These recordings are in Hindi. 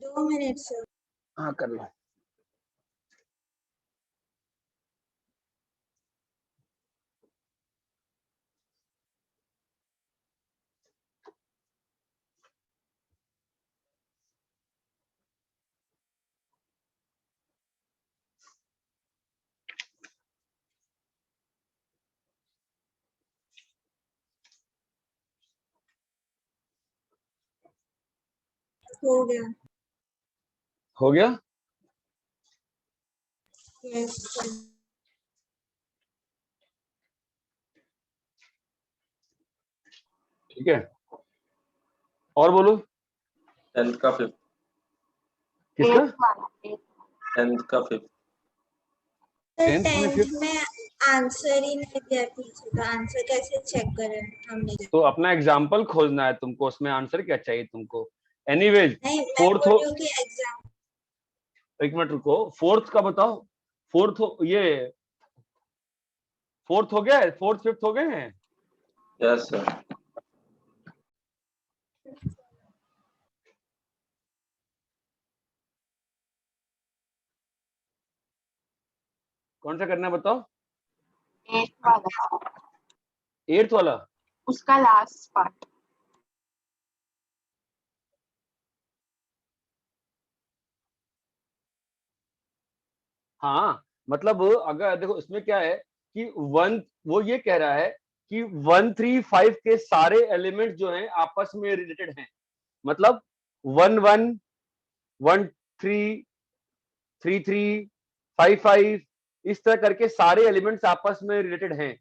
2 मिनट सर। हाँ कर लो। हो गया। हो गया। Yes sir. ठीक है, और बोलो। 10th का 5th। किसका? 10th का 5th। सर 10th में 10th में आंसर ही नहीं दिया पीछे, तो आंसर कैसे चेक करें हमने? तो अपना एग्जाम्पल खोजना है तुमको, उसमें आंसर क्या चाहिए तुमको। एनीवेज नहीं, मैं फोर्थ बोल हो, रही हूँ कि एग्जाम। एक मिनट रुको, फोर्थ का बताओ। फोर्थ हो, ये फोर्थ हो गया है, फोर्थ फिफ्थ हो गए हैं। Yes sir. कौन सा करना है बताओ। 8th वाला, 8th वाला। उसका लास्ट पार्ट। हाँ मतलब अगर देखो इसमें क्या है कि वन, वो ये कह रहा है कि 1 3 5 के सारे एलिमेंट जो हैं आपस में रिलेटेड हैं। मतलब 1 1 1 3 3 3 5 5 इस तरह करके सारे एलिमेंट्स आपस में रिलेटेड हैं।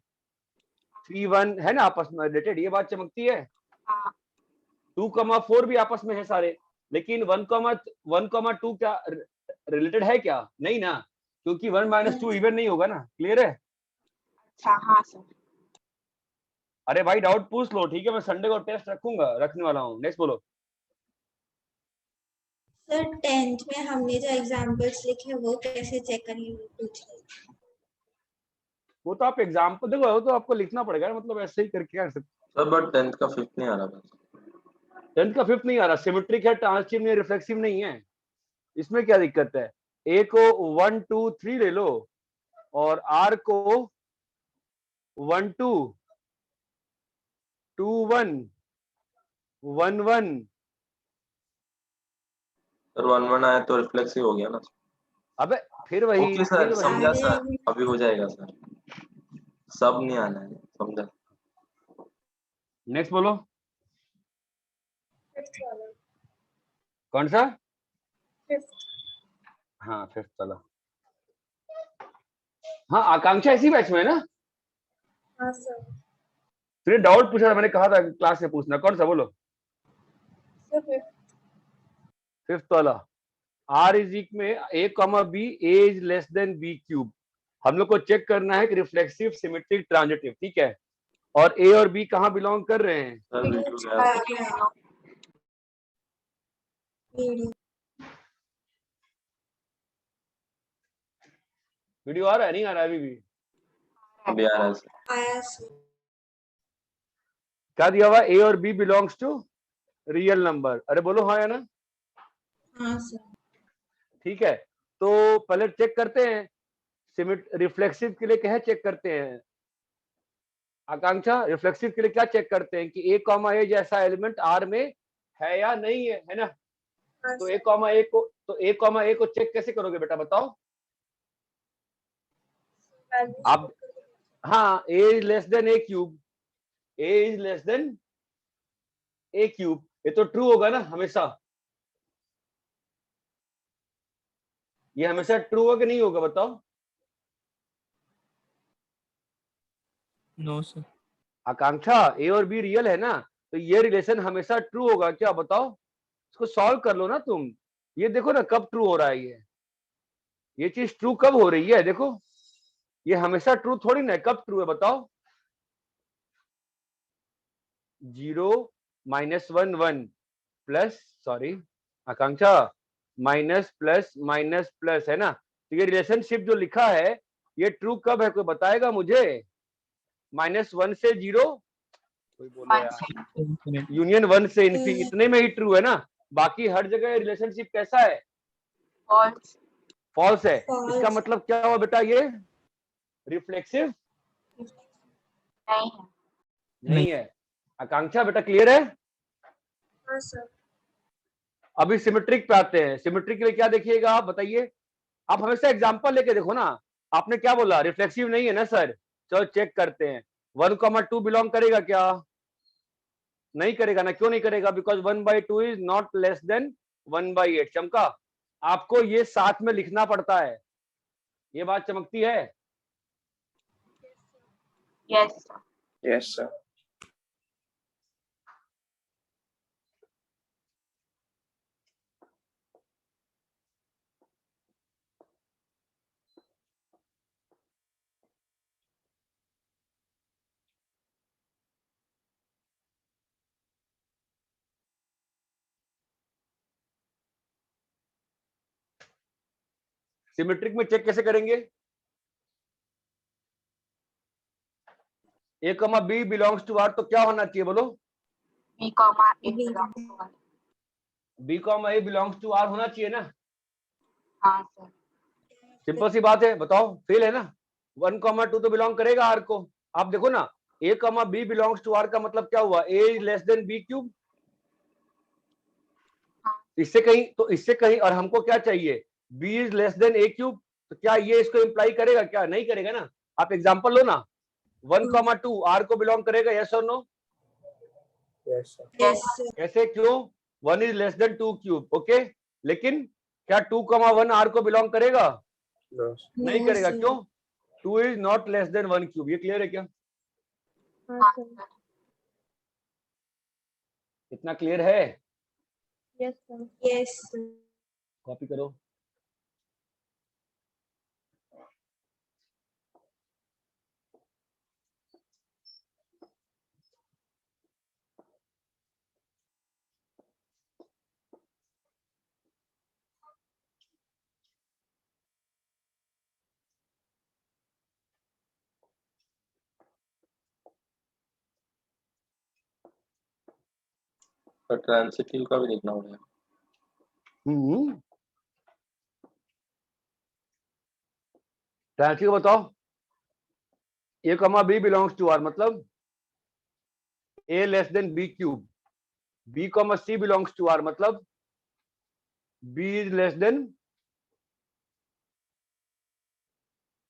3 1 है ना आपस में रिलेटेड, ये बात चमकती है। हाँ 2 4 भी आपस में है सारे, लेकिन 1 2 क्या रिलेटेड है क्या? नहीं ना, क्योंकि 1 - 2 इवन नहीं होगा ना। क्लियर है? अच्छा, हाँ सर। अरे भाई डाउट पूछ लो, ठीक है, मैं संडे को टेस्ट रखने वाला हूँ। नेक्स्ट बोलो। सर 10th में हमने जो एग्जाम्पल्स लिखे वो कैसे चेक करेंगे, वो पूछ रही थी। वो तो आप एग्जाम्पल देखो, वो तो आपको लिखना पड़ेगा, मतलब ऐसे ही करके कर सकते। सर बट 10th का 5th नहीं आ रहा बस। 10th का 5th नहीं आ रहा, सिमेट्रिक है, ट्रांजिटिव नहीं, रिफ्लेक्सिव नहीं है, इसमें क्या दिक्कत है? ए को 1 2 3 ले लो और आर को 1 2 2 1 1 1। सर 1 1 आया तो रिफ्लेक्सिव हो गया ना। अबे फिर वही, ओके सर, समझा सारे सर, अभी हो जाएगा सर। सब नहीं आना है, समझा। नेक्स्ट बोलो। फिफ्थ वाला। कौन सा? फिफ्थ। हाँ 5th वाला। हाँ आकांक्षा इसी बैच में है ना? हाँ सर। फिर डाउट पूछा था, मैंने कहा था क्लास में पूछना। कौन सा बोलो? Sir fifth. 5th वाला। आर इज इक्वल में A comma B, A is less than B cube. हम लोग को चेक करना है कि रिफ्लेक्सिव, सिमेट्रिक, ट्रांजिटिव, ठीक है। और ए और बी कहाँ बिलोंग कर रहे हैं? सर वीडियो गया। वीडियो। वीडियो आ रहा है? नहीं आ रहा है अभी भी? अभी आ रहा है सर। आया सर। क्या दिया हुआ? ए और B belongs to real number. अरे बोलो हाँ या ना। हाँ सर। ठीक है, तो पहले चेक करते हैं सिमिट रिफ्लेक्सिव के लिए क्या चेक करते हैं। आकांक्षा रिफ्लेक्सिव के लिए क्या चेक करते हैं कि ए कॉमा ए जैसा एलिमेंट आर में है या नहीं है ना? हाँ तो सर। ए कॉमा ए को चेक कैसे करोगे बेटा बताओ आप? हाँ, A is less than A cube, A is less than A cube, ये तो ट्रू होगा ना हमेशा। ये हमेशा ट्रू होगा कि नहीं होगा बताओ? No sir. आकांक्षा ए और बी रियल है ना, तो ये रिलेशन हमेशा ट्रू होगा क्या बताओ? इसको सॉल्व कर लो ना तुम। ये देखो ना कब ट्रू हो रहा है, ये चीज ट्रू कब हो रही है देखो। ये हमेशा ट्रू थोड़ी ना है, कब ट्रू है बताओ? 0 -1 1 प्लस, सॉरी आकांक्षा, माइनस प्लस माइनस प्लस है ना। तो ये रिलेशनशिप जो लिखा है ये ट्रू कब है, कोई बताएगा मुझे? -1 से 0, कोई बोलो यार। यूनियन 1 से इन्फिनिटी, इतने में ही ट्रू है ना। बाकी हर जगह रिलेशनशिप कैसा है, false, फॉल्स है। False. इसका मतलब क्या हुआ बेटा, ये रिफ्लेक्सिव नहीं है, नहीं है। आकांक्षा बेटा क्लियर है। हाँ सर। अभी सिमेट्रिक पे आते हैं। सिमेट्रिक के लिए क्या देखिएगा आप बताइए। आप हमेशा एग्जांपल लेके देखो ना। आपने क्या बोला, रिफ्लेक्सिव नहीं है ना सर, चलो चेक करते हैं। 1,2 बिलोंग करेगा क्या, नहीं करेगा ना। क्यों नहीं करेगा, because 1/2 is not less than 1/8। चमका, आपको ये साथ में लिखना पड़ता है, ये बात चमकती है। yes sir, Yes, sir. Symmetric में चेक कैसे करेंगे, ए कमा बी बिलोंग्स टू आर, तो क्या होना चाहिए बोलो, b comma a B. belongs to R. B comma A belongs to R होना चाहिए ना। हाँ सर, सिंपल सी बात है, बताओ फेल है ना। 1,2 तो बिलोंग करेगा आर को। आप देखो ना, ए कमा बी बिलोंग्स टू आर का मतलब क्या हुआ, A is less than B cube. इससे कहीं तो इससे कहीं, और हमको क्या चाहिए, B is less than A cube. तो क्या ये इसको इंप्लाई करेगा, क्या नहीं करेगा ना। आप एग्जांपल लो ना, 1,2 आर को बिलोंग करेगा, यस और no. Yes, sir. Yes sir. कैसे, क्यों, 1 is less than 2 cube, okay. लेकिन क्या 2,1 आर को बिलोंग करेगा, No, sir. नहीं No, करेगा। sir. क्यों, 2 is not less than 1 cube. ये क्लियर है क्या, हाँ हाँ सर। सर, इतना क्लियर है। Yes sir. Yes sir. Copy करो। तो ट्रांसिटिव का भी देखना पड़ेगा। ट्रांसिटिव बताओ, ए कमा बी बिलोंग्स टू आर मतलब A less than B cube. B comma C belongs to R मतलब B is less than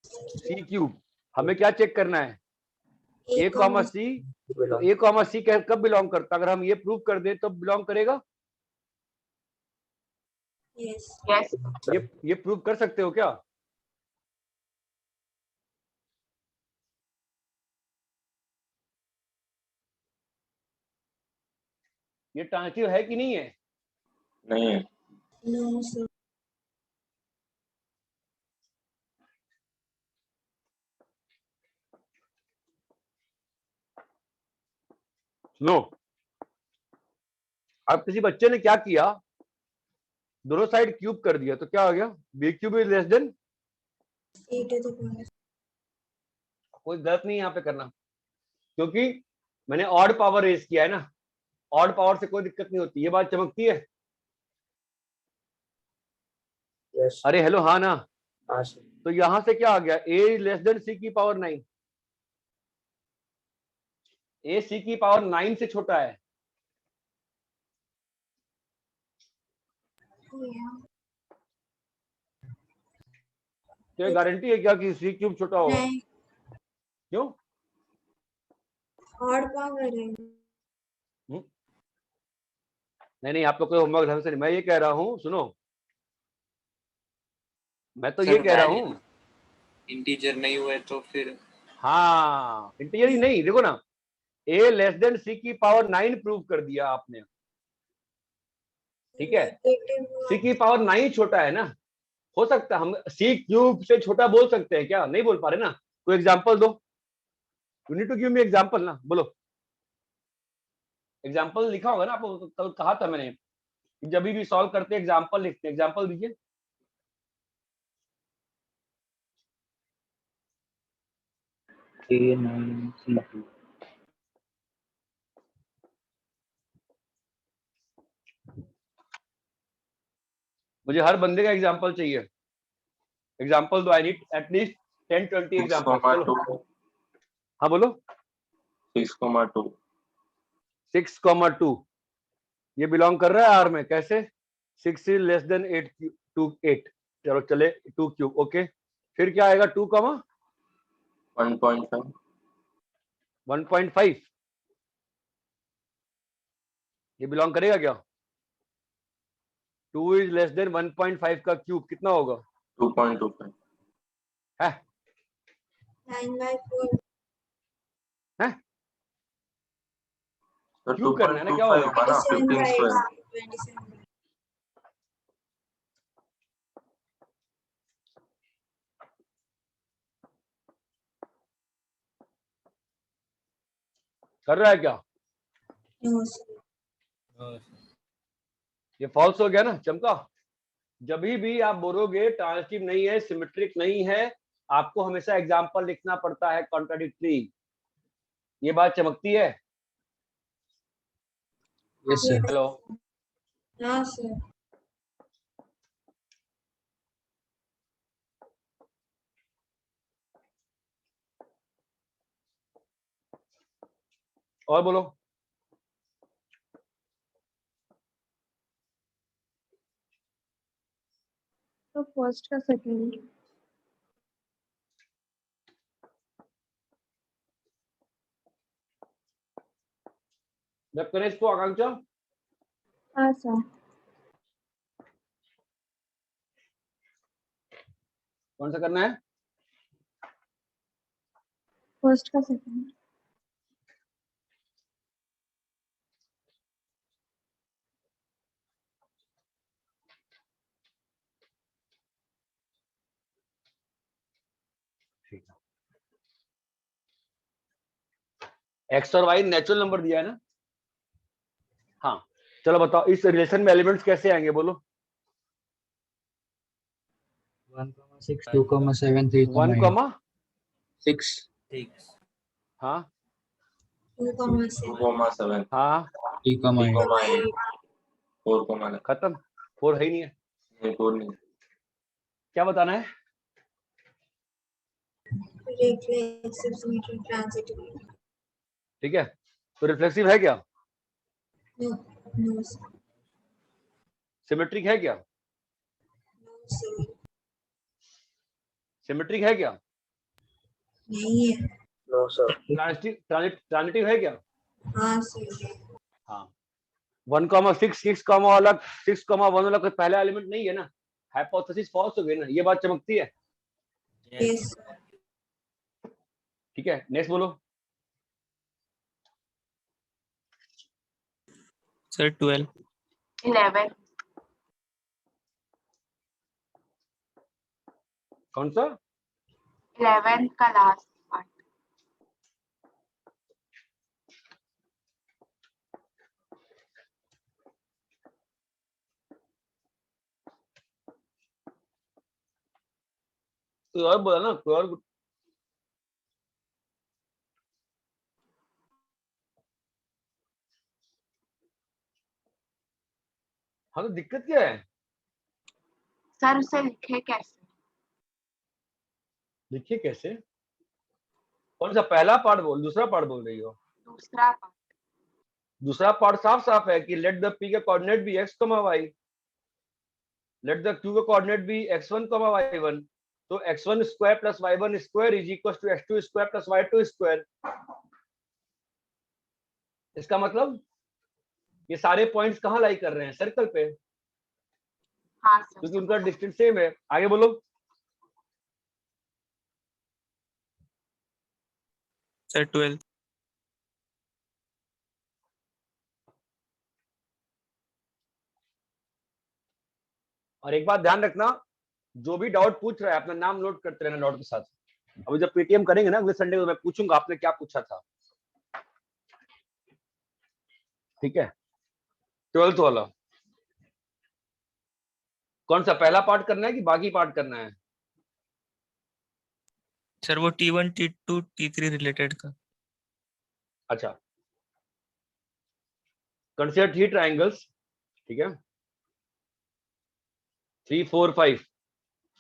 C cube. हमें क्या चेक करना है, ए कॉमा सी। तो ए कॉमा सी कब बिलोंग करता, अगर हम ये प्रूव कर दें तो बिलोंग करेगा। Yes. yes sir, ये प्रूव कर सकते हो क्या, ये ट्रांसिटिव है कि नहीं है। नहीं है। No sir. नो, अब किसी बच्चे ने क्या किया, दोनों साइड क्यूब कर दिया, तो क्या हो गया, B cube is less than. A to the power. कोई गलत नहीं यहाँ पे करना, क्योंकि मैंने ऑड पावर रेज किया है ना। ऑड पावर से कोई दिक्कत नहीं होती, ये बात चमकती है। Yes. अरे हेलो, हाँ ना। हाँ सर। तो यहां से क्या आ गया, ए इज लेस देन सी की पावर 9। ए सी की पावर 9 से छोटा है। Yeah. क्या गारंटी है क्या कि सी क्यूब छोटा होगा, नहीं, क्यों। odd power है। नहीं नहीं, आप तो कोई होमवर्क ढंग से नहीं, मैं ये कह रहा हूँ, सुनो, मैं तो सर ये कह रहा हूँ। इंटीजर नहीं हुए तो फिर हाँ, इंटीजर ही नहीं, देखो ना, ए लेस देन सी की पावर 9 प्रूव कर दिया आपने, ठीक है। सी की पावर 9 छोटा है ना, हो सकता है हम सी क्यूब से छोटा बोल सकते हैं क्या, नहीं बोल पा रहे ना। कोई एग्जांपल दो, you need to give me example ना, बोलो। एग्जांपल लिखा होगा ना, आपको कल कहा था मैंने, जब भी सॉल्व करते एग्जांपल लिखते, एग्जांपल दीजिए। मुझे हर बंदे का एग्जांपल चाहिए, एग्जांपल दो, आई नीड एटलीस्ट 10-20 एग्जांपल। चलो हाँ बोलो। 6,2 6,2 ये बिलोंग कर रहा है आर में, कैसे? 6 इज लेस देन 8 टू 8, चलो चले 2 क्यूब, ओके। फिर क्या आएगा? 2, 1.5 1.5 ये बिलोंग करेगा क्या? 2 इज लेस देन 1.5 का क्यूब कितना होगा? 2.25 है 9/4 है सर क्यूब करना है ना, क्या 2.25 होगा? होगा ना 15 स्क्वायर 27/27 कर रहा है क्या? No sir. ये फॉल्स हो गया ना, चमका। जब भी आप बोलोगे ट्रांजिटिव नहीं है, सिमेट्रिक नहीं है, आपको हमेशा एग्जांपल लिखना पड़ता है कॉन्ट्राडिक्टरी। ये बात चमकती है? Yes sir. हेलो, हाँ सर। और बोलो। तो फर्स्ट का सेकंड। जब करें इसको आकांक्षा, हाँ सर। कौन सा करना है? फर्स्ट का सेकंड। ठीक है। एक्स और वाई नेचुरल नंबर दिया है ना? हाँ चलो बताओ, इस रिलेशन में एलिमेंट्स कैसे आएंगे, बोलो। 1,6 2,7 1, 3,8 6 6 हाँ 2,7 2,7 हाँ 3,8 3,8 4,9 खत्म। 4 है ही नहीं है, नहीं 4 नहीं क्या बताना है? Reflexive symmetric transitive. ठीक है, तो रिफ्लेक्सिव है क्या? No no sir. सिमेट्रिक है क्या? No sir. सिमेट्रिक है क्या? नहीं है। No sir. ट्रांजिटिव है क्या? हाँ सर। हाँ 1,6 6, वाला 6,1 वाला कोई पहला एलिमेंट नहीं है ना, हाइपोथेसिस फॉल्स हो गई ना, ये बात चमकती है। Yes sir. ठीक है, नेक्स्ट बोलो। सर 12 11 कौन सा? 11 का लास्ट पार्ट। तो और बोला ना, कोई और। हाँ तो दिक्कत क्या है? सर उसे लिखे कैसे? देखिए कैसे, कौन सा पहला पार्ट बोल, दूसरा पार्ट बोल रही हो? दूसरा पार्ट। दूसरा पार्ट साफ साफ है कि लेट द पी का coordinate be x, y, let the Q का कोऑर्डिनेट बी x1, y1, तो x1 square plus y1 square is equal to x2 square plus y2 square. इसका मतलब ये सारे पॉइंट्स कहाँ लाई कर रहे हैं? सर्कल पे, हाँ सर। क्योंकि उनका डिस्टेंस सेम है। आगे बोलो। सर 12 और एक बात ध्यान रखना, जो भी डाउट पूछ रहा है अपना नाम नोट करते रहना डाउट के साथ। अभी जब पेटीएम करेंगे ना अगले संडे को, मैं पूछूंगा आपने क्या पूछा था। ठीक है, 12th वाला कौन सा, पहला पार्ट करना है कि बाकी पार्ट करना है? सर वो T1 T2 T3 रिलेटेड का। अच्छा, कंसीडर 3 ट्रायंगल्स। ठीक है, 3 4 5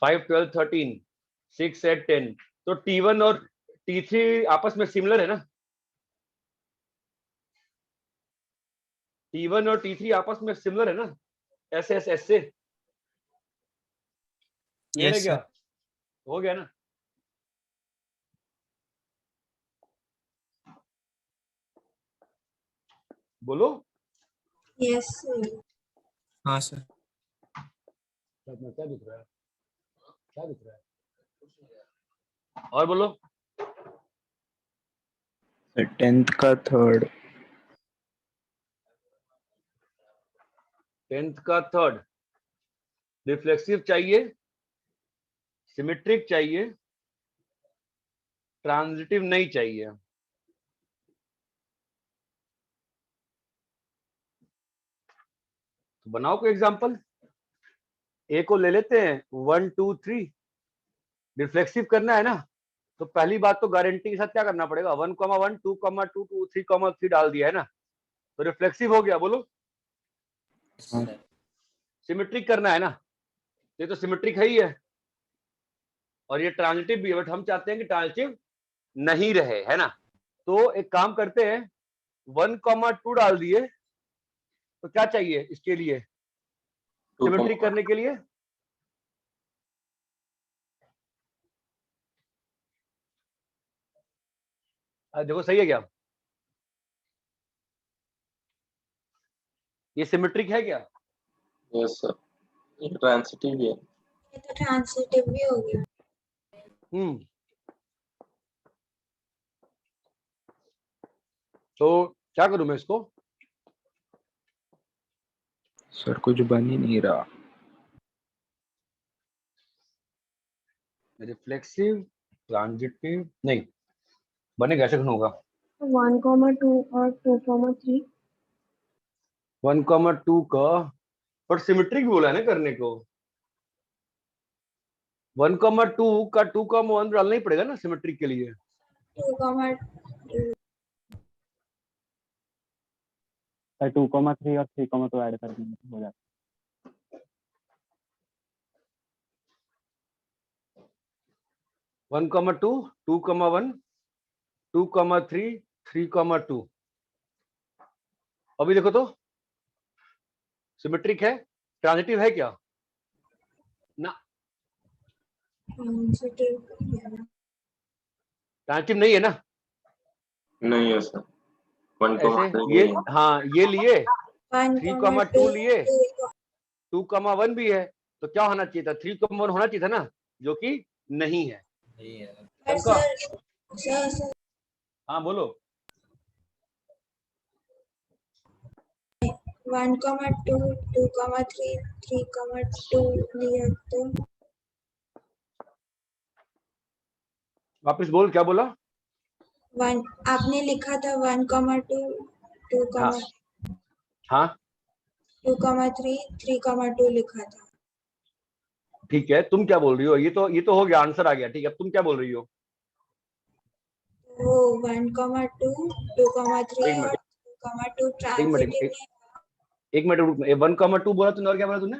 5 12 13 6 8 10, तो T1 और T3 आपस में सिमिलर है ना? T1 और T3 आपस में सिमिलर है ना? ऐसे ऐसे ऐसे क्लियर है Yes, क्या? sir. हो गया ना? बोलो। Yes sir. हाँ सर. क्या दिख रहा है? क्या दिख रहा है? और बोलो। 10th का थर्ड. 10th का थर्ड रिफ्लेक्सिव चाहिए, सिमेट्रिक चाहिए, ट्रांजिटिव नहीं चाहिए। तो बनाओ कोई एग्जांपल। ए को ले लेते हैं 1 2 3, रिफ्लेक्सिव करना है ना, तो पहली बात तो गारंटी के साथ क्या करना पड़ेगा, 1,1 2,2 2 3,3 डाल दिया है ना, तो रिफ्लेक्सिव हो गया। बोलो। सिमेट्रिक करना है ना, ये तो सिमेट्रिक है ही है, और ये ट्रांजिटिव भी है, बट हम चाहते हैं कि ट्रांजिटिव नहीं रहे, है ना। तो एक काम करते हैं, 1,2 डाल दिए, तो क्या चाहिए इसके लिए, सिमेट्रिक करने के लिए? देखो सही है क्या? ये सिमेट्रिक है क्या? यस सर, ये ट्रांसिटिव है। ये तो ट्रांसिटिव भी हो गया। तो क्या करूं मैं इसको? सर कुछ बन ही नहीं रहा. रिफ्लेक्सिव, ट्रांजिटिव नहीं बनेगा, ऐसे होगा। 1,2 और 2,3. 1,2 का, पर सिमेट्रिक बोला है ना करने को। 1,2 का 2,1 डालना ही पड़ेगा ना सिमेट्रिक के लिए। 2,3 और 3,2 ऐड कर देंगे हो जाता. 1,2 2,1 2,3 3,2। अभी देखो तो सिमेट्रिक है, ट्रांजिटिव है क्या? ना, ट्रांजिटिव नहीं है ना। नहीं है सर, 1 ऐसे ये, हाँ ये लिए 3,2 लिए, 2,1 भी है, तो क्या होना चाहिए था, 3,1 होना चाहिए था ना, जो कि नहीं है। उनका हाँ बोलो। 1,2 2,3 3,2 लिया तो वापस बोल, क्या बोला? 1 आपने लिखा था 1,2 हाँ 2,3 हाँ 3,2 लिखा था। ठीक है, तुम क्या बोल रही हो? ये तो हो गया, आंसर आ गया। ठीक है, अब तुम क्या बोल रही हो? वो 1,2 2,3 एक और मिनट 2,2 एक मिनट ट्रांजिटिव एक मिनट रुक, 1,2 बोला तुमने, और क्या बोला तुमने?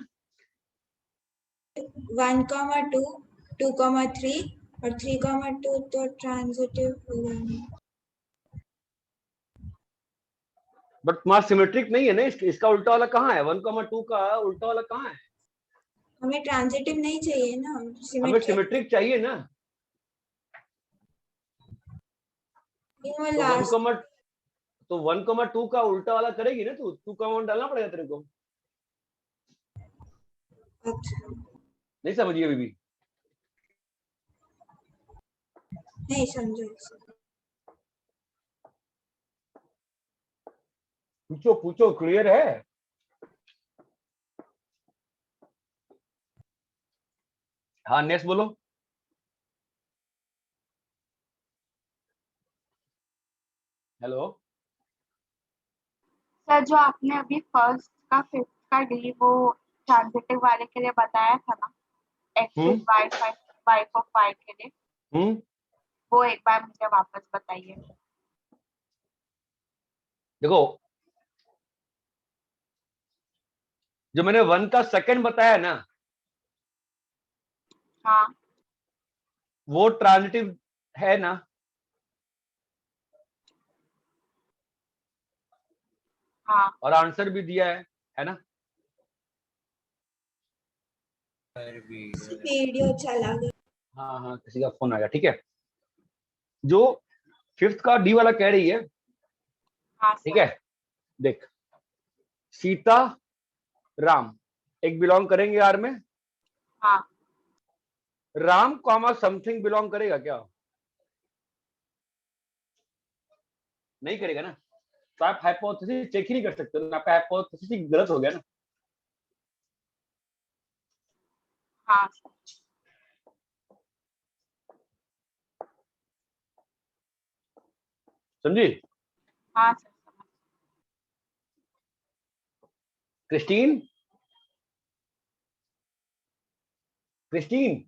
1,2 2,3 और 3,2 तो ट्रांजिटिव हो गया। बट तुम्हारा सिमेट्रिक नहीं है ना, इसका उल्टा वाला कहाँ है? 1,2 का उल्टा वाला कहाँ है? हमें ट्रांजिटिव नहीं चाहिए ना, हमें सिमेट्रिक। सिमेट्रिक चाहिए ना। वो तो लास्ट 1,2 का उल्टा वाला करेगी ना, तो 2,1 डालना पड़ेगा तेरे को। नहीं समझिए अभी भी? नहीं समझो। पूछो पूछो, क्लियर है? हाँ नेक्स्ट बोलो। हेलो सर जो आपने अभी फर्स्ट का फिफ्थ का डी वो ट्रांजिटिव वाले के लिए बताया था ना, x is y for five के लिए, वो एक बार मुझे वापस बताइए। देखो, जो मैंने 1 का सेकंड बताया ना, हाँ वो ट्रांजिटिव है ना? हाँ और आंसर भी दिया है ना? वीडियो चला गया। हाँ हाँ, किसी का फोन आ गया, ठीक है। जो फिफ्थ का डी वाला कह रही है, हाँ ठीक सर है, देख, सीता राम एक बिलोंग करेंगे आर में, हाँ राम कॉमा समथिंग बिलोंग करेगा क्या? नहीं करेगा ना, तो आप हाइपोथेसिस चेक ही नहीं कर सकते, तो आपका हाइपोथेसिस ही गलत हो गया ना। हाँ सर समझी? हाँ सर समझ। क्रिस्टीन, क्रिस्टीन,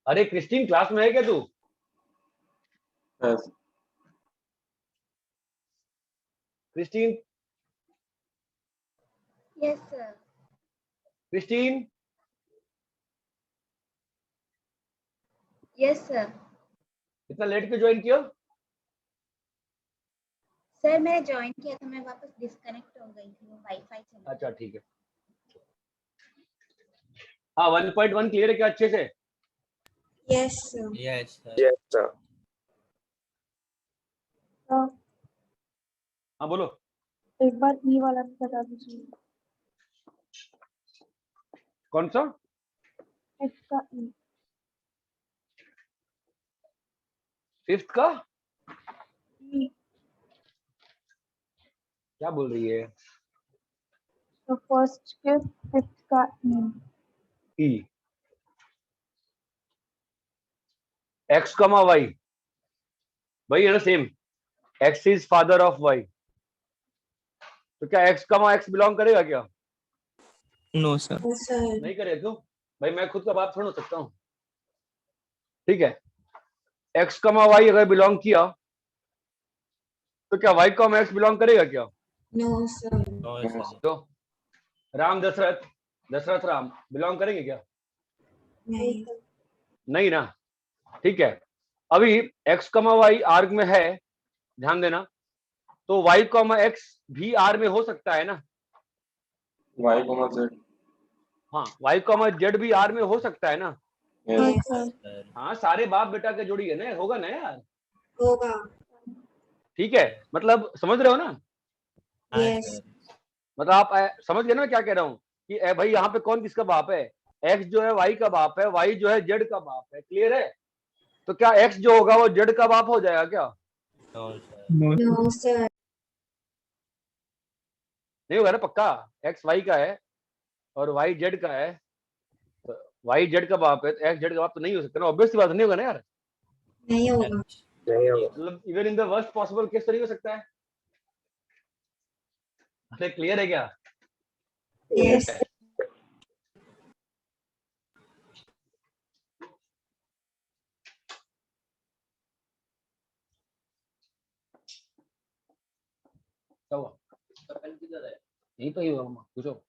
अरे क्रिस्टीन क्लास में है क्या तू? Yes. Christine, yes sir. Christine, yes sir. इतना लेट क्यों ज्वाइन किया? सर मैंने ज्वाइन किया था, मैं वापस डिस्कनेक्ट हो गई थी, वाईफाई चला। अच्छा ठीक है। हाँ 1.1 क्लियर है क्या अच्छे से? Yes sir. Yes, sir. Yes, sir. हाँ बोलो। एक बार ई वाला भी बता दीजिए। कौन सा? एक्स का ई। फिफ्थ का ई क्या बोल रही है? तो फर्स्ट के फिफ्थ का ई। ई, एक्स कमा वाई, वही है ना same, x is father of y, तो क्या एक्स कमा एक्स बिलोंग करेगा क्या? No sir. सर नहीं करेगा, क्यों भाई? मैं खुद का बाप थोड़ा हो सकता हूँ, ठीक है। एक्स कमा वाई अगर बिलोंग किया तो क्या वाई कॉमा एक्स बिलोंग करेगा क्या? No sir. तो राम दशरथ, दशरथ राम बिलोंग करेंगे क्या? नहीं। नहीं ना, ठीक है। अभी एक्स कमा वाई आर में है, ध्यान देना, तो वाई कॉमा एक्स भी आर में हो सकता है ना? Y, Z. हाँ, वाई कॉमा जेड भी आर में हो सकता है ना? Yes. Yes sir. हाँ, सारे बाप बेटा के जोड़ी है ना, होगा ना यार, होगा। ठीक है। मतलब समझ रहे हो ना? यस। मतलब आप समझ गए ना मैं क्या कह रहा हूँ कि भाई यहाँ पे कौन किसका बाप है? एक्स जो है वाई का बाप है, वाई जो है जेड का बाप है, क्लियर है? तो क्या एक्स जो होगा वो जेड का बाप हो जाएगा क्या? No sir. नहीं होगा ना, पक्का। एक्स वाई का है और वाई जेड का है, तो वाई जेड का बाप है, तो एक्स जेड का बाप तो नहीं हो सकता ना, ऑब्वियस बात नहीं होगा ना यार। नहीं होगा। मतलब even in the worst possible case तो नहीं हो सकता है। अरे क्लियर है क्या? यस। क्या हुआ? यही तो ही होगा मम्मा, पूछो।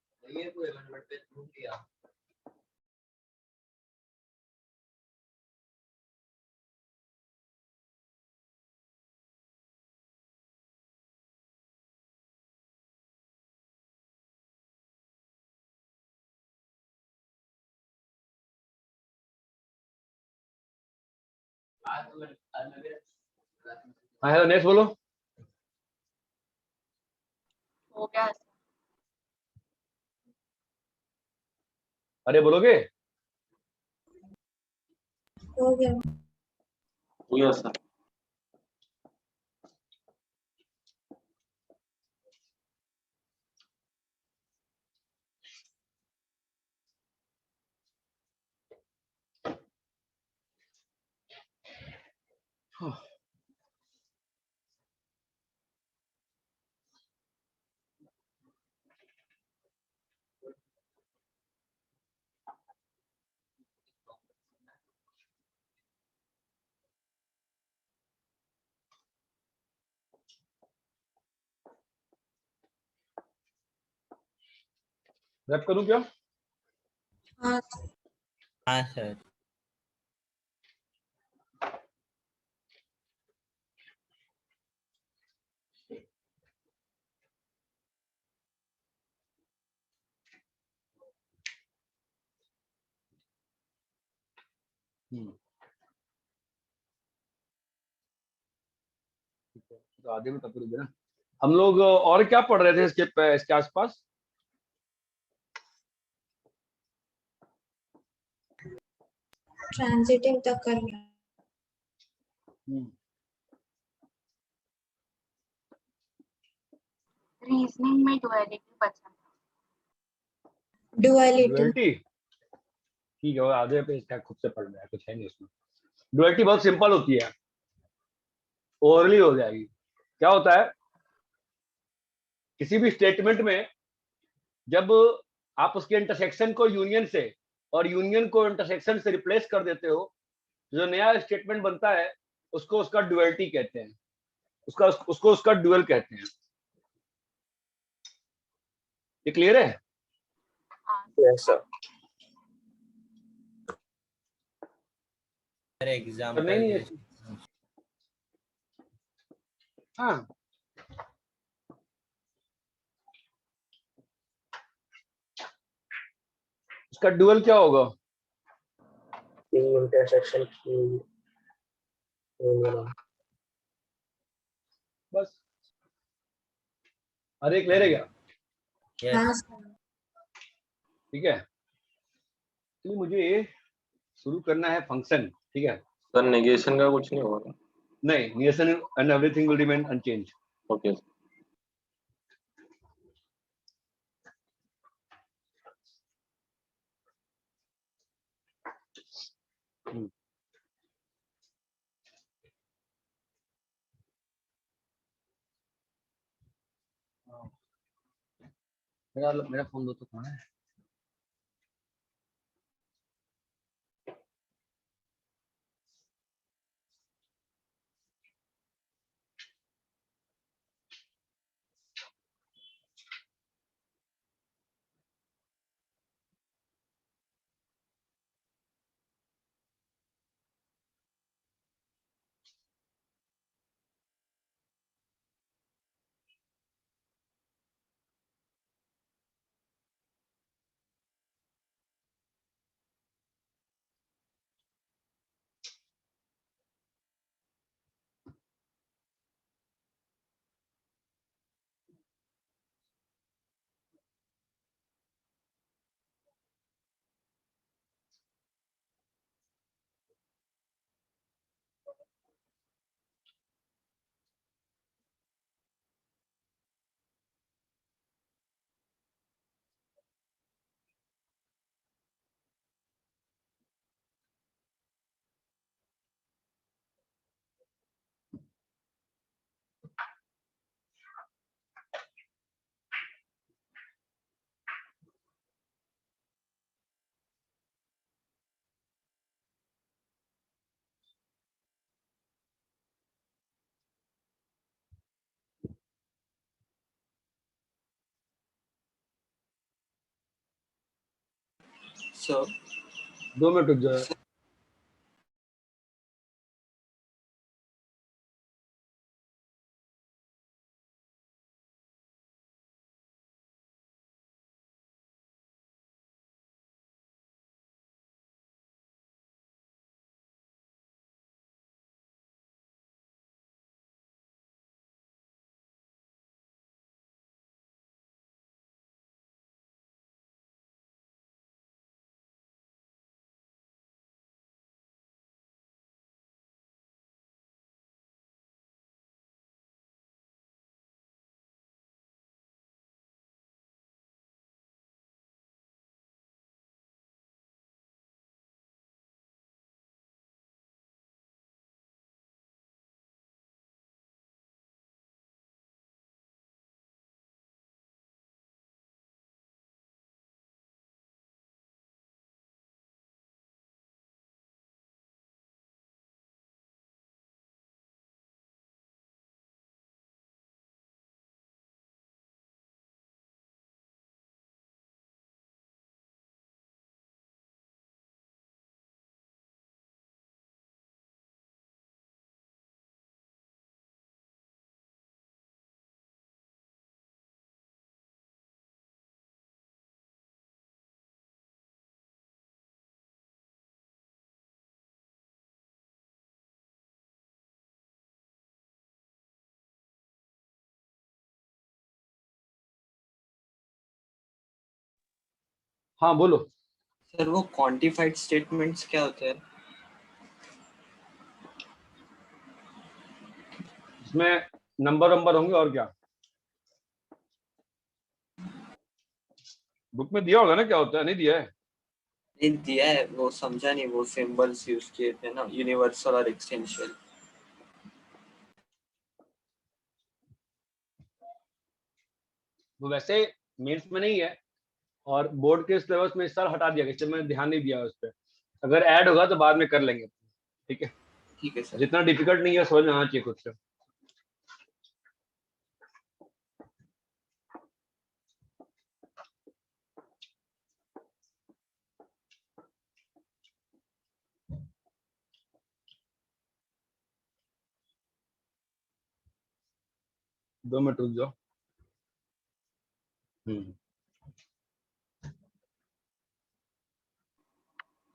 हाँ हेलो, नेक्स्ट बोलो। हो गया सर। अरे बोलोगे? हो गया। Yes, sir. रैप करूं क्या? हाँ हाँ सर। तो आधे में तब रुके ना हम लोग। और क्या पढ़ रहे थे इसके आसपास? ट्रांजिटिव तक कर लिया। रीजनिंग में डुअलिटी बचा था। डुअलिटी। डुअलिटी ठीक है, वो आधे पे इसका खुद से पढ़ रहा है, कुछ है नहीं उसमें। डुअलिटी बहुत सिंपल होती है, ओवरली हो जाएगी। क्या होता है, किसी भी स्टेटमेंट में जब आप उसके इंटरसेक्शन को यूनियन से और यूनियन को इंटरसेक्शन से रिप्लेस कर देते हो, जो नया स्टेटमेंट बनता है उसको उसका डुअलिटी कहते हैं, उसको उसका डुअल कहते हैं। ये क्लियर है? Yes sir. एग्जाम्पल नहीं हाँ, उसका डुअल क्या होगा? इंटरसेक्शन की बस। अरे क्लियर है क्या? हाँ यस। सर। ठीक है, तो मुझे शुरू करना है फंक्शन। ठीक है सर, नेगेशन का कुछ नहीं होगा? नहीं, नियसन and everything will remain unchange. Okay. मेरा फोन दो तो कहाँ है? सो 2 मिनट रुक जाओ। हाँ बोलो। सर वो क्वांटिफाइड स्टेटमेंट्स क्या होते हैं? इसमें नंबर होंगे और क्या। बुक में दिया होगा ना क्या होता है, नहीं दिया है? नहीं दिया है, वो समझा नहीं, वो सिंबल्स यूज किए थे ना, यूनिवर्सल और एक्सटेंशियल। वो वैसे मेंस में नहीं है और बोर्ड के सिलेबस में इस साल हटा दिया गया, इसलिए मैंने ध्यान नहीं दिया उस पर। अगर ऐड होगा तो बाद में कर लेंगे। ठीक है, ठीक है सर। जितना डिफिकल्ट नहीं है समझ में आना चाहिए खुद से। दो मिनट रुक जाओ।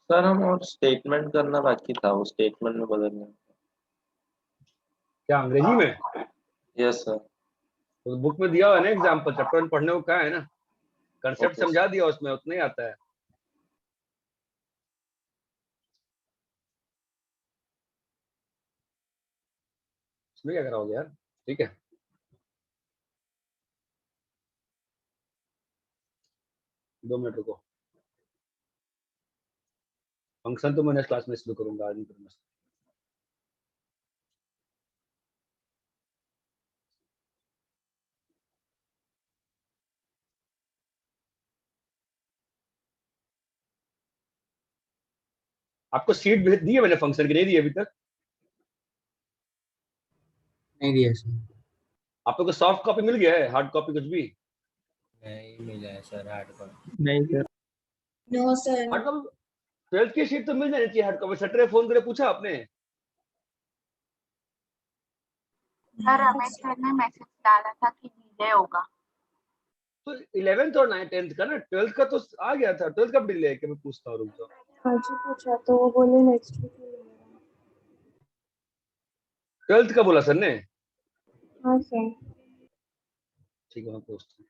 सर हम और स्टेटमेंट करना बाकी था, वो स्टेटमेंट में बदलना। क्या अंग्रेजी में? Yes sir. तो बुक में दिया हुआ है ना एग्जाम्पल, चैप्टर 1 पढ़ने को कहा है ना, कंसेप्ट ओके समझा दिया उसमें, उतना ही आता है। उसमें क्या कराओगे यार। ठीक है, 2 मिनट रुको। फंक्शन तो मैं नेक्स्ट क्लास में शुरू करूंगा, आज नहीं करूंगा। आपको सीट भेज दी है मैंने फंक्शन की, नहीं दी अभी तक? नहीं दिया सर। आपको सॉफ्ट कॉपी मिल गया है, हार्ड कॉपी कुछ भी? नहीं मिला है सर हार्ड कॉपी। नहीं sir. No sir. Hard copy 12th की शीट तो मिल जानी चाहिए हार्ड कॉपी। सैटरडे फोन करके पूछा आपने? सर रमेश सर ने मैसेज डाला था कि डिले होगा। तो 11th और 10th का ना, 12th का तो आ गया था। 12th कब डिले है कि मैं पूछता हूँ, रुक जाओ। हाँ जी पूछा तो वो बोले नेक्स्ट वीक मिलेगा। 12th का बोला सर ने? हाँ सर। ठीक है, मैं पूछता हूँ।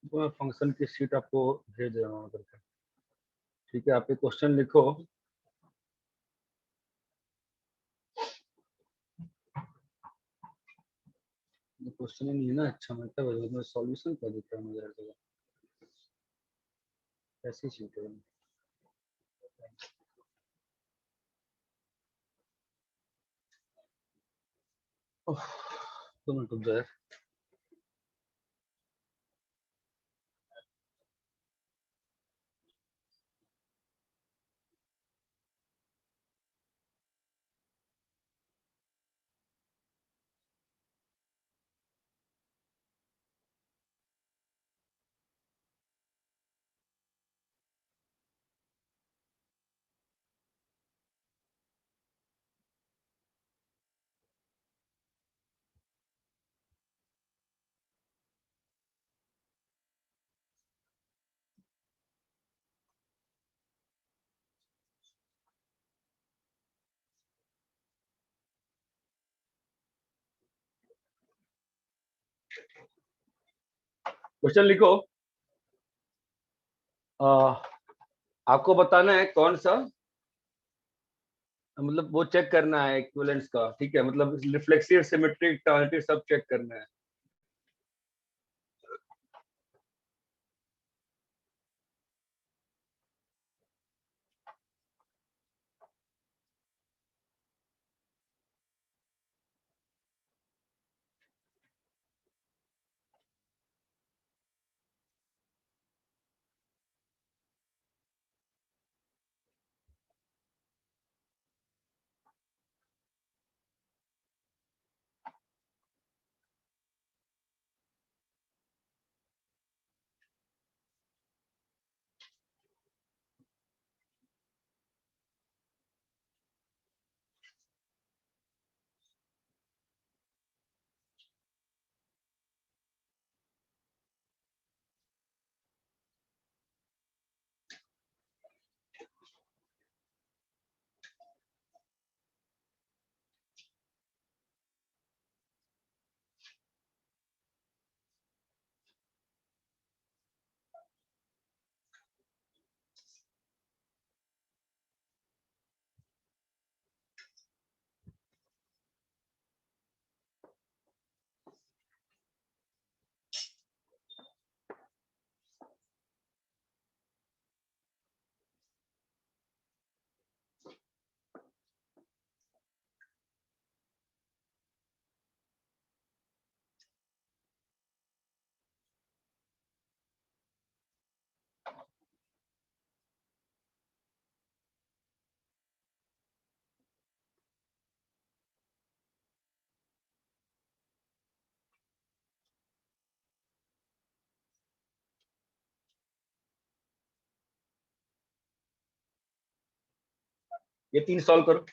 तो मैं फंक्शन की शीट आपको भेज रहा हूँ करके। ठीक है, आप ये क्वेश्चन लिखो। क्वेश्चन ही नहीं है ना, अच्छा मतलब मैं सॉल्यूशन कर देता हूँ मुझे हर जगह। कैसी शीट है? ओह, 2 मिनट रुक जाओ। क्वेश्चन लिखो। आपको बताना है कौन सा, मतलब वो चेक करना है इक्विवेलेंस का। ठीक है, मतलब रिफ्लेक्सिव, सिमेट्रिक, ट्रांजिटिव सब चेक करना है। ये 3 सॉल्व करो।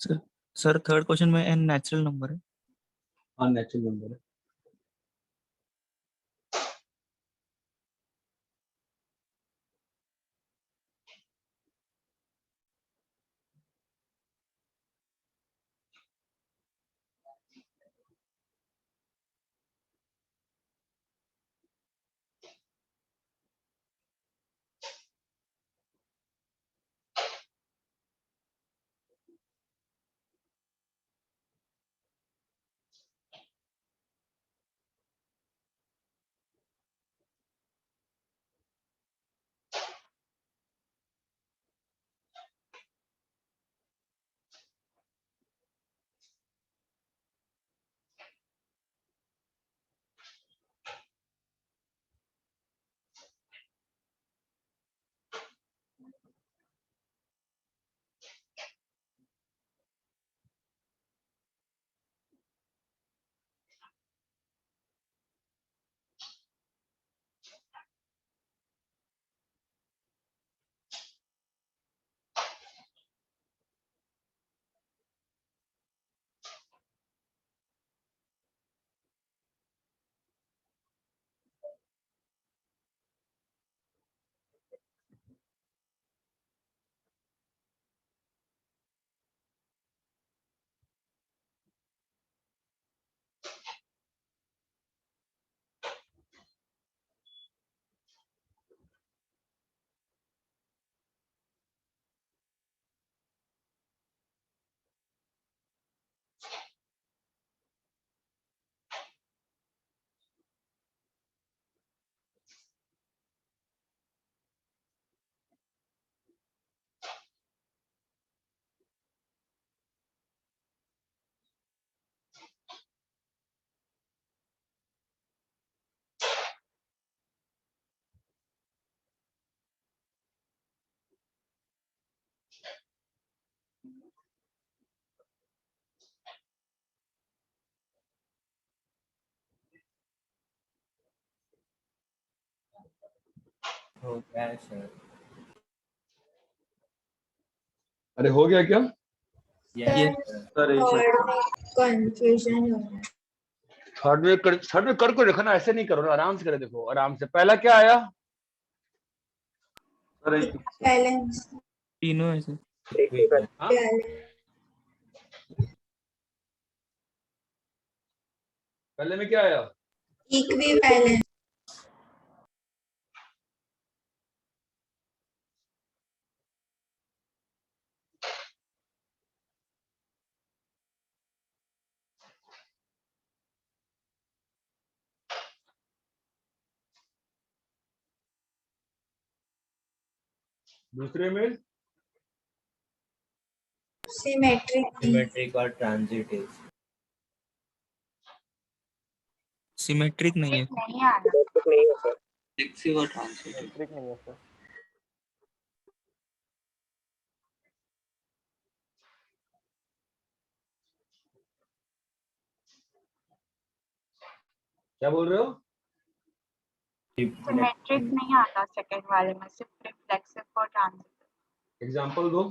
सर सर थर्ड क्वेश्चन में एन नेचुरल नंबर है। हाँ नेचुरल नंबर है। हो गया है सर। अरे हो गया क्या? सर थर्ड में कंफ्यूजन हो रहा है। थर्ड में कर को देखो ना, ऐसे नहीं करो ना, आराम से करे, देखो आराम से। पहला क्या आया? बैलेंस तीनों है सर। हाँ? पहले में क्या आया? इक्वी बैलेंस दूसरे में सिमेट्रिक सिमेट्रिक और ट्रांजिटिव। सिमेट्रिक नहीं है। नहीं आ रहा। रिफ्लेक्सिव और ट्रांजिटिव। ट्रिक नहीं है सर। क्या बोल रहे हो? सिमेट्रिक नहीं आता सेकंड वाले में, सिर्फ रिफ्लेक्सिव और ट्रांजिटिव। एग्जांपल दो।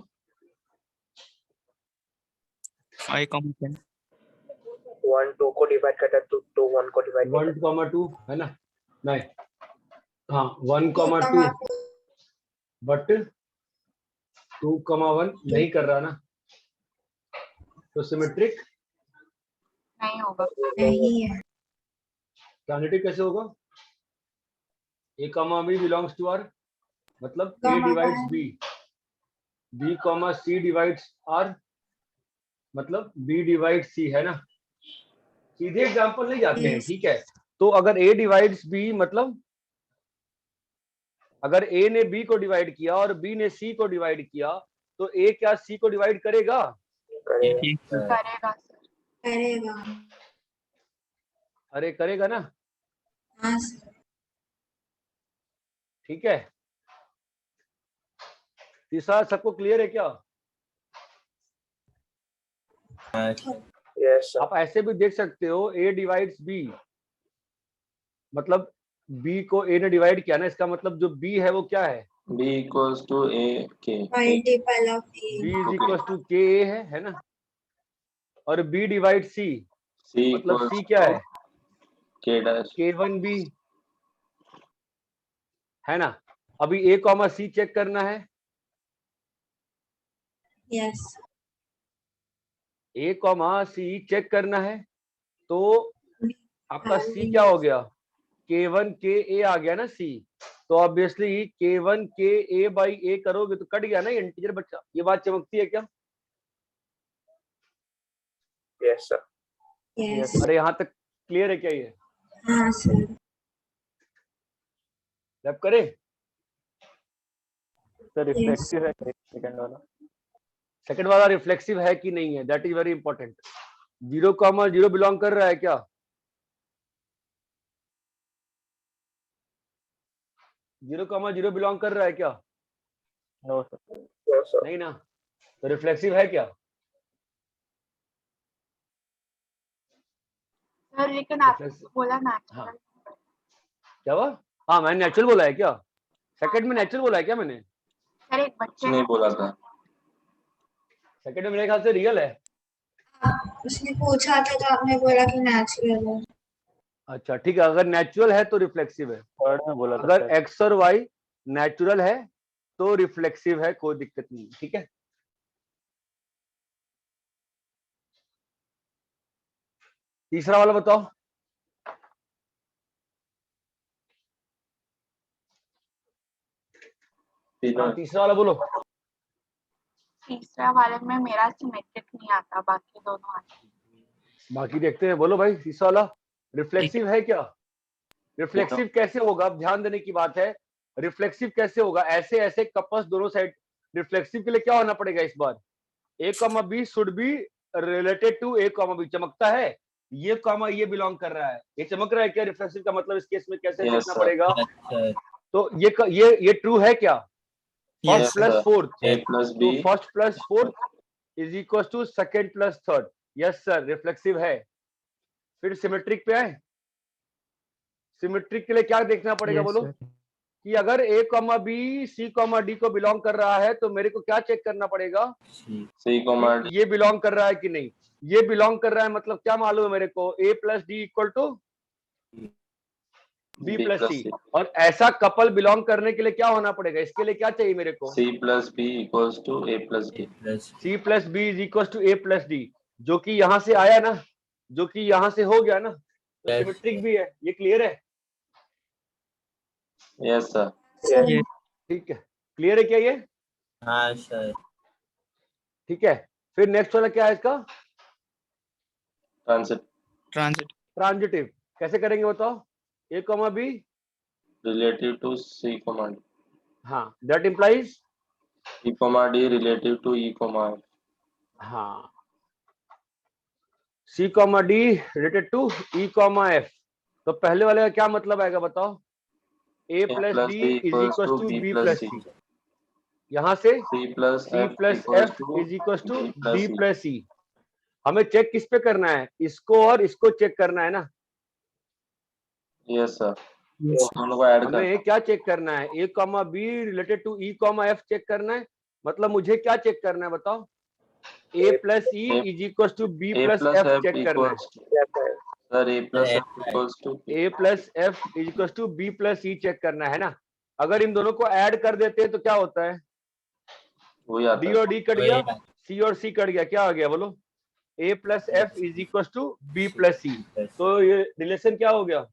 5,10 1 2 को डिवाइड करता है तो 2 1 को डिवाइड 1,2 है ना? नहीं, हाँ 1,2 बट 2,1 नहीं कर रहा ना, तो सिमेट्रिक नहीं होगा। नहीं है। ट्रांजिटिव कैसे होगा? A comma B belongs to R, मतलब A Comma divides one. B, B comma C divides R, मतलब B divides C, है ना? सीधे एग्जांपल नहीं जाते हैं, Yes. ठीक है? तो अगर A divides B, मतलब अगर A ने B को डिवाइड किया और B ने C को डिवाइड किया, तो A क्या C को डिवाइड करेगा? करेगा सर। करेगा। अरे करेगा ना, हाँ सर। ठीक है? तीसरा सबको क्लियर है क्या? Yes sir. आप ऐसे भी देख सकते हो, A डिवाइड्स B, मतलब B को A ने डिवाइड किया ना, इसका मतलब जो B है वो क्या है? B equals to A K. Multiple of A. B is equal to K A है ना? और B डिवाइड C, C मतलब equals C क्या to है? K dash. K1B, है ना? अभी A कॉमा C चेक करना है। Yes. A comma C check करना है, तो आपका C क्या हो गया? K1 के A आ गया ना C, तो ऑब्वियसली K1 के A बाई A करोगे तो कट गया ना इंटीजर बच्चा। ये बात चमकती है क्या? Yes sir. यस। अरे यहाँ तक क्लियर है क्या? ये हाँ सर। रैप करे? सर रिफ्लेक्सिव है सेकंड वाला। सेकंड वाला रिफ्लेक्सिव है कि नहीं है, that is very important. 0,0 belong कर रहा है क्या? 0,0 बिलोंग कर रहा है क्या? No sir. No sir. नहीं ना, तो रिफ्लेक्सिव है क्या? सर लेकिन आपने Reflex- बोला हाँ, नेचुरल। क्या हुआ? हाँ मैंने नेचुरल बोला है क्या? सेकंड में नेचुरल बोला है क्या मैंने? सर एक बच्चे नहीं ने बोला था। सेकंड में मेरे ख्याल से रियल है। उसने पूछा था तो आपने बोला कि नेचुरल है। अच्छा ठीक है, अगर नेचुरल है तो रिफ्लेक्सिव है। थर्ड में बोला था अगर सर। एक्स और वाई नेचुरल है तो रिफ्लेक्सिव है, कोई दिक्कत नहीं, ठीक है? तीसरा वाला बताओ। हाँ, तीसरा वाला बोलो। तीसरा वाले में मेरा सिमेट्रिक नहीं आता, बाकी दोनों आते हैं। बाकी देखते हैं, बोलो भाई। तीसरा वाला रिफ्लेक्सिव है क्या? रिफ्लेक्सिव कैसे होगा? अब ध्यान देने की बात है। रिफ्लेक्सिव कैसे होगा? ऐसे ऐसे कपल्स दोनों साइड। रिफ्लेक्सिव के लिए क्या होना पड़ेगा इस बार? A comma B should be related to A comma B. चमकता है ये कॉमा ये बिलोंग कर रहा है, ये चमक रहा है क्या? रिफ्लेक्सिव का मतलब इस केस में कैसे देखना पड़ेगा? तो ये ट्रू है क्या? फर्स्ट प्लस फोर्थ, तो first plus fourth is equal to second plus third. Yes sir, reflexive है। फिर सिमेट्रिक पे आए। सिमेट्रिक के लिए क्या देखना पड़ेगा? बोलो कि अगर A comma B C comma D को बिलोंग कर रहा है तो मेरे को क्या चेक करना पड़ेगा? सी कॉमा ये बिलोंग कर रहा है कि नहीं। ये बिलोंग कर रहा है मतलब क्या मालूम है मेरे को? A plus D equal to B plus C. और ऐसा कपल बिलोंग करने के लिए क्या होना पड़ेगा? इसके लिए क्या चाहिए मेरे को? C plus B equals to A plus D. C plus B is equal to A plus D, जो कि यहां से आया ना, जो कि यहां से हो गया ना, तो सिमेट्रिक भी है। ये क्लियर है? Yes sir. ठीक है, क्लियर है क्या ये? हाँ सर। ठीक है, फिर नेक्स्ट वाला क्या है इसका? ट्रांजिटिव कैसे करेंगे बताओ? A comma B relative to C comma D. हाँ, that implies E comma D relative to E comma F. हाँ, C comma D related to E comma F. तो पहले वाले का क्या मतलब आएगा बताओ? A plus D is equal to B plus C. यहाँ से C plus F is equal to B plus C. हमें चेक किस पे करना है? इसको और इसको चेक करना है ना। यस सर, दोनों को ऐड करना है। हमें क्या चेक करना है? A comma B related to E comma F check करना है। मतलब मुझे क्या चेक करना है बताओ? A plus E is equal to B plus F check करना है sir. A plus F equals to A plus F is equal to B plus E check करना है ना। अगर इन दोनों को ऐड कर देते हैं तो क्या होता है? वही आता डी है। और डी कट गया, सी और सी कट गया, क्या आ गया बोलो? A plus F is equal to B plus C. तो ये रिलेशन क्या हो गया?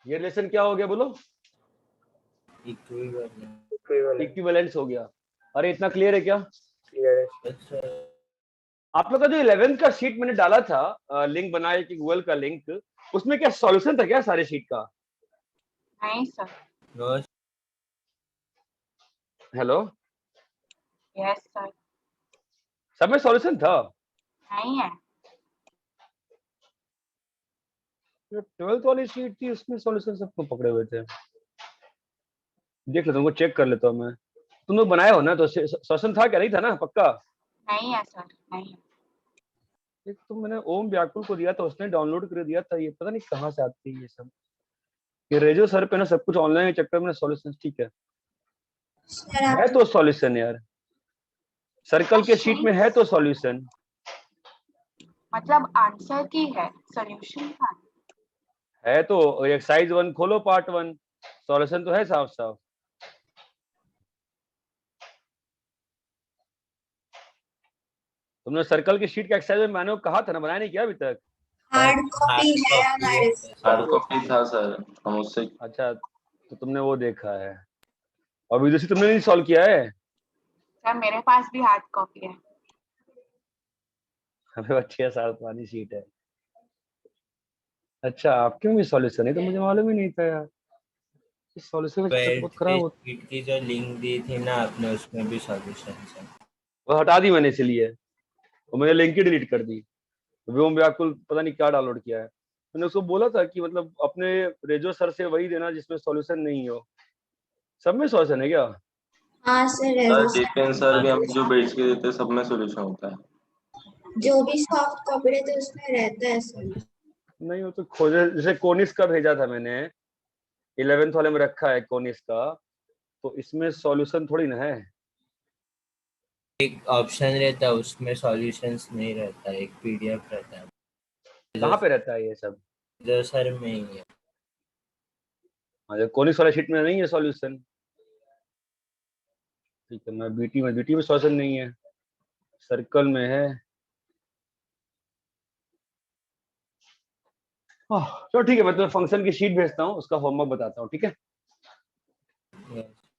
ये रिलेशन क्या हो गया बोलो? इक्विवेलेंस हो गया। अरे इतना क्लियर है क्या? आप लोग का जो 11th का शीट मैंने डाला था, लिंक बनाया कि गूगल का लिंक, उसमें क्या सॉल्यूशन था क्या सारे शीट का? नहीं सर। Hello, yes sir. सब में सॉल्यूशन था? नहीं है। जो 12th वाली शीट थी उसमें सॉल्यूशन सबको पकड़े हुए थे। देख लेता हूँ, चेक कर लेता हूँ मैं। तुम लोग बनाए हो ना, तो सॉल्यूशन था क्या? नहीं था ना? पक्का नहीं है सर, नहीं है। एक तो मैंने ओम व्याकुल को दिया था, उसने डाउनलोड कर दिया था। ये पता नहीं कहाँ से आती है ये सब। ये रेजो सर पे ना सब कुछ ऑनलाइन के चक्कर में सॉल्यूशन। ठीक है तो सॉल्यूशन यार, सर्कल के शीट में है तो सॉल्यूशन। मतलब आंसर की है, सॉल्यूशन का है तो एक्सरसाइज 1 खोलो, पार्ट 1, सॉल्यूशन तो है साफ साफ। तुमने सर्कल की शीट का एक्सरसाइज में मैंने कहा था ना, बनाया नहीं क्या अभी तक? हार्ड कॉपी है हमारे। हार्ड कॉपी था सर, हम उससे। अच्छा, तो तुमने वो देखा है और विदुषी तुमने नहीं सॉल्व किया है? सर मेरे पास भी हार्ड कॉपी है। हमें 6 साल पुरानी शीट है। अच्छा, आपके में भी सॉल्यूशन है? तो मुझे मालूम ही नहीं था यार। इस सॉल्यूशन बहुत खराब होता है। शीट की जो लिंक दी थी ना आपने, उसमें भी सॉल्यूशन है। वो हटा दी मैंने इसलिए, और मैंने लिंक ही डिलीट कर दी। व्योम व्याकुल पता नहीं क्या डाउनलोड किया है। मैंने उसको बोला था कि मतलब अपने रेजो सर से वही देना जिसमें सॉल्यूशन नहीं हो। सब में सॉल्यूशन है क्या? हाँ सर, सर भी हम जो बेच के देते हैं सब में सॉल्यूशन होता है। जो भी सॉफ्ट कॉपी रहता है उसमें रहता है सॉल्यूशन। नहीं, वो तो खोजे। जैसे कोनिस का भेजा था मैंने, 11th वाले में रखा है कोनिस का, तो इसमें सॉल्यूशन थोड़ी ना है। एक ऑप्शन रहता है उसमें सॉल्यूशंस नहीं रहता, एक पीडीएफ रहता है। कहाँ पे रहता है ये सब? जो सर में ही है। हाँ, कोनिस वाला शीट में नहीं है सॉल्यूशन। ठीक है, मैं बीटी में सॉल्यूशन नहीं है, सर्कल में है। तो ठीक है, मैं तुम्हें फंक्शन की शीट भेजता हूँ, उसका होमवर्क बताता हूँ, ठीक है। Yes.